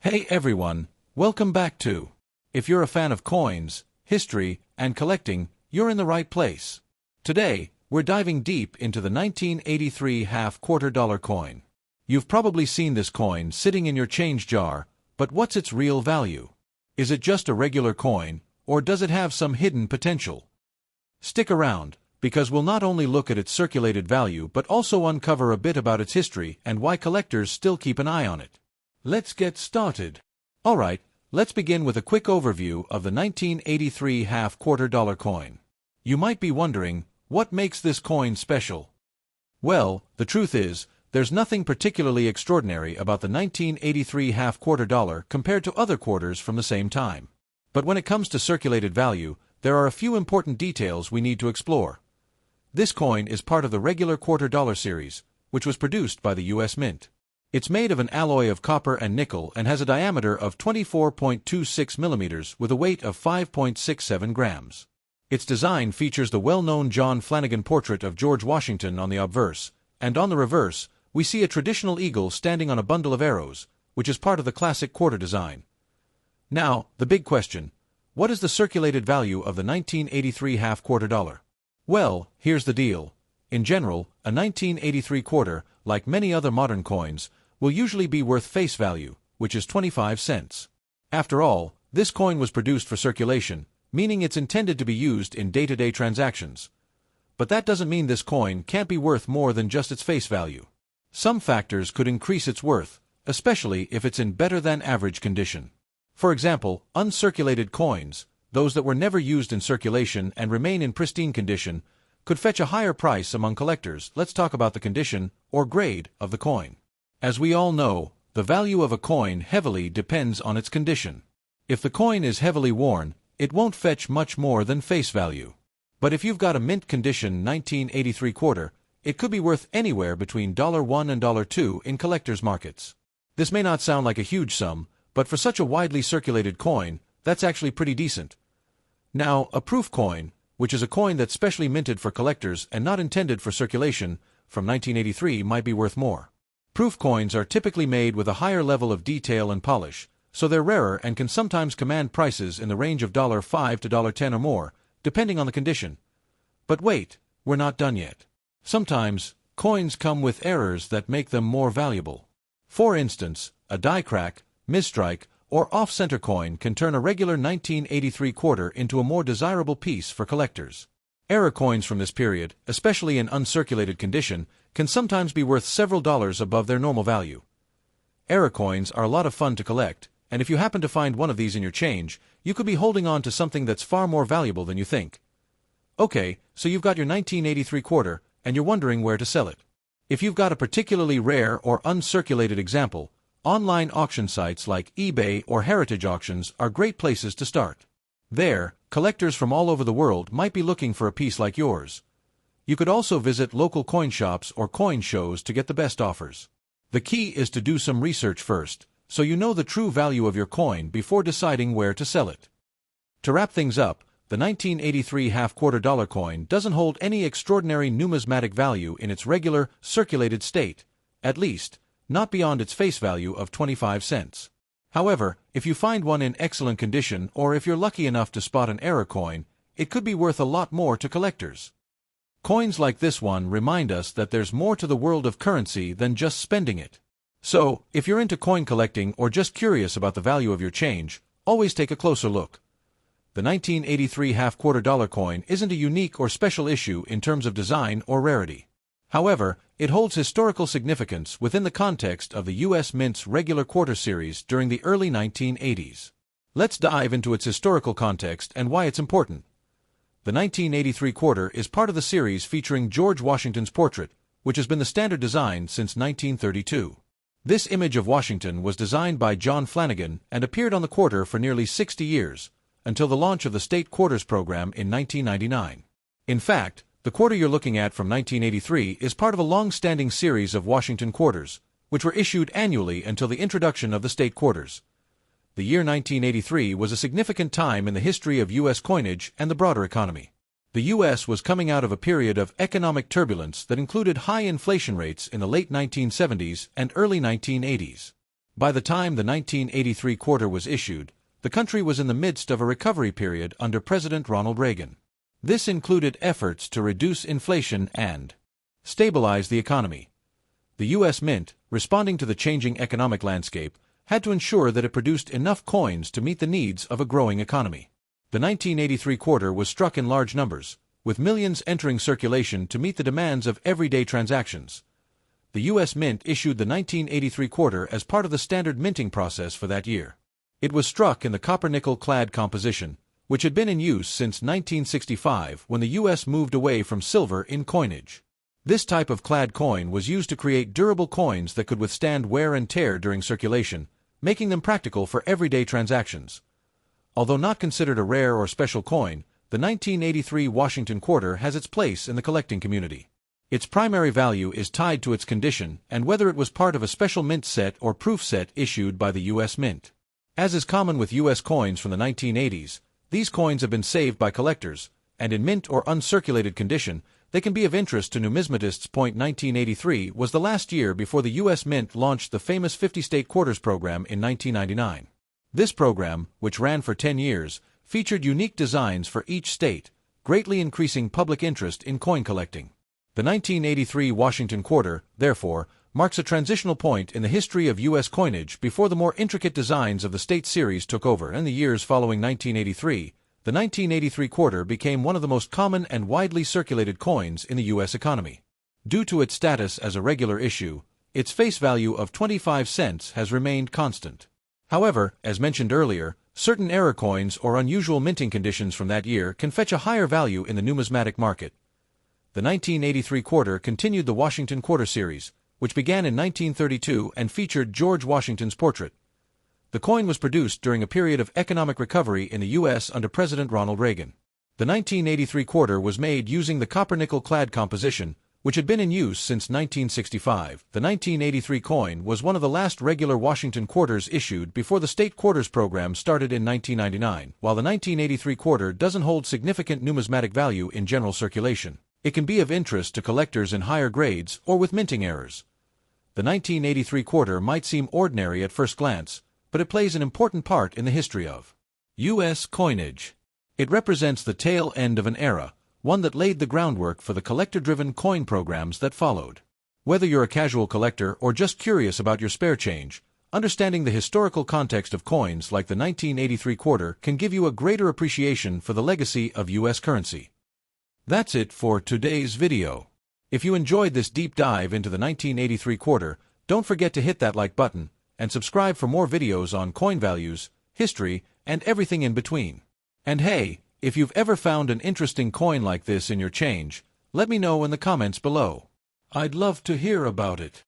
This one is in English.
Hey everyone, welcome back to. If you're a fan of coins, history, and collecting, you're in the right place. Today, we're diving deep into the 1983 half-quarter dollar coin. You've probably seen this coin sitting in your change jar, but what's its real value? Is it just a regular coin, or does it have some hidden potential? Stick around, because we'll not only look at its circulated value but also uncover a bit about its history and why collectors still keep an eye on it. Let's get started. Alright, let's begin with a quick overview of the 1983 half-quarter dollar coin. You might be wondering, what makes this coin special? Well, the truth is, there's nothing particularly extraordinary about the 1983 half-quarter dollar compared to other quarters from the same time. But when it comes to circulated value, there are a few important details we need to explore. This coin is part of the regular quarter dollar series, which was produced by the U.S. Mint. It's made of an alloy of copper and nickel and has a diameter of 24.26 millimeters with a weight of 5.67 grams. Its design features the well-known John Flanagan portrait of George Washington on the obverse, and on the reverse, we see a traditional eagle standing on a bundle of arrows, which is part of the classic quarter design. Now, the big question: what is the circulated value of the 1983 half-quarter dollar? Well, here's the deal. In general, a 1983 quarter, like many other modern coins, will usually be worth face value, which is 25 cents. After all, this coin was produced for circulation, meaning it's intended to be used in day-to-day transactions. But that doesn't mean this coin can't be worth more than just its face value. Some factors could increase its worth, especially if it's in better-than-average condition. For example, uncirculated coins, those that were never used in circulation and remain in pristine condition, could fetch a higher price among collectors. Let's talk about the condition, or grade, of the coin. As we all know, the value of a coin heavily depends on its condition. If the coin is heavily worn, it won't fetch much more than face value. But if you've got a mint condition 1983 quarter, it could be worth anywhere between $1 and $2 in collectors' markets. This may not sound like a huge sum, but for such a widely circulated coin, that's actually pretty decent. Now, a proof coin, which is a coin that's specially minted for collectors and not intended for circulation, from 1983 might be worth more. Proof coins are typically made with a higher level of detail and polish, so they're rarer and can sometimes command prices in the range of $5 to $10 or more, depending on the condition. But wait, we're not done yet. Sometimes, coins come with errors that make them more valuable. For instance, a die crack, misstrike, or off-center coin can turn a regular 1983 quarter into a more desirable piece for collectors. Error coins from this period, especially in uncirculated condition, can sometimes be worth several dollars above their normal value. Error coins are a lot of fun to collect, and if you happen to find one of these in your change, you could be holding on to something that's far more valuable than you think. Okay, so you've got your 1983 quarter, and you're wondering where to sell it. If you've got a particularly rare or uncirculated example, online auction sites like eBay or heritage auctions are great places to start. There, collectors from all over the world might be looking for a piece like yours. You could also visit local coin shops or coin shows to get the best offers. The key is to do some research first, so you know the true value of your coin before deciding where to sell it. To wrap things up, the 1983 half-quarter dollar coin doesn't hold any extraordinary numismatic value in its regular, circulated state, at least, not beyond its face value of 25 cents. However, if you find one in excellent condition or if you're lucky enough to spot an error coin, it could be worth a lot more to collectors. Coins like this one remind us that there's more to the world of currency than just spending it. So, if you're into coin collecting or just curious about the value of your change, always take a closer look. The 1983 half-quarter dollar coin isn't a unique or special issue in terms of design or rarity. However, it holds historical significance within the context of the U.S. Mint's regular quarter series during the early 1980s. Let's dive into its historical context and why it's important. The 1983 quarter is part of the series featuring George Washington's portrait, which has been the standard design since 1932. This image of Washington was designed by John Flanagan and appeared on the quarter for nearly 60 years, until the launch of the State Quarters program in 1999. In fact, the quarter you're looking at from 1983 is part of a long-standing series of Washington quarters, which were issued annually until the introduction of the state quarters. The year 1983 was a significant time in the history of U.S. coinage and the broader economy. The U.S. was coming out of a period of economic turbulence that included high inflation rates in the late 1970s and early 1980s. By the time the 1983 quarter was issued, the country was in the midst of a recovery period under President Ronald Reagan. This included efforts to reduce inflation and stabilize the economy. The U.S. Mint, responding to the changing economic landscape, had to ensure that it produced enough coins to meet the needs of a growing economy. The 1983 quarter was struck in large numbers, with millions entering circulation to meet the demands of everyday transactions. The U.S. Mint issued the 1983 quarter as part of the standard minting process for that year. It was struck in the copper-nickel clad composition, which had been in use since 1965 when the U.S. moved away from silver in coinage. This type of clad coin was used to create durable coins that could withstand wear and tear during circulation, making them practical for everyday transactions. Although not considered a rare or special coin, the 1983 Washington quarter has its place in the collecting community. Its primary value is tied to its condition and whether it was part of a special mint set or proof set issued by the U.S. Mint. As is common with U.S. coins from the 1980s, these coins have been saved by collectors, and in mint or uncirculated condition, they can be of interest to numismatists. 1983 was the last year before the U.S. Mint launched the famous 50-state quarters program in 1999. This program, which ran for 10 years, featured unique designs for each state, greatly increasing public interest in coin collecting. The 1983 Washington quarter, therefore, marks a transitional point in the history of U.S. coinage before the more intricate designs of the state series took over. In the years following 1983, the 1983 quarter became one of the most common and widely circulated coins in the U.S. economy. Due to its status as a regular issue, its face value of 25 cents has remained constant. However, as mentioned earlier, certain error coins or unusual minting conditions from that year can fetch a higher value in the numismatic market. The 1983 quarter continued the Washington quarter series, which began in 1932 and featured George Washington's portrait. The coin was produced during a period of economic recovery in the U.S. under President Ronald Reagan. The 1983 quarter was made using the copper-nickel clad composition, which had been in use since 1965. The 1983 coin was one of the last regular Washington quarters issued before the state quarters program started in 1999. While the 1983 quarter doesn't hold significant numismatic value in general circulation, it can be of interest to collectors in higher grades or with minting errors. The 1983 quarter might seem ordinary at first glance, but it plays an important part in the history of U.S. coinage. It represents the tail end of an era, one that laid the groundwork for the collector-driven coin programs that followed. Whether you're a casual collector or just curious about your spare change, understanding the historical context of coins like the 1983 quarter can give you a greater appreciation for the legacy of U.S. currency. That's it for today's video. If you enjoyed this deep dive into the 1983 quarter, don't forget to hit that like button and subscribe for more videos on coin values, history, and everything in between. And hey, if you've ever found an interesting coin like this in your change, let me know in the comments below. I'd love to hear about it.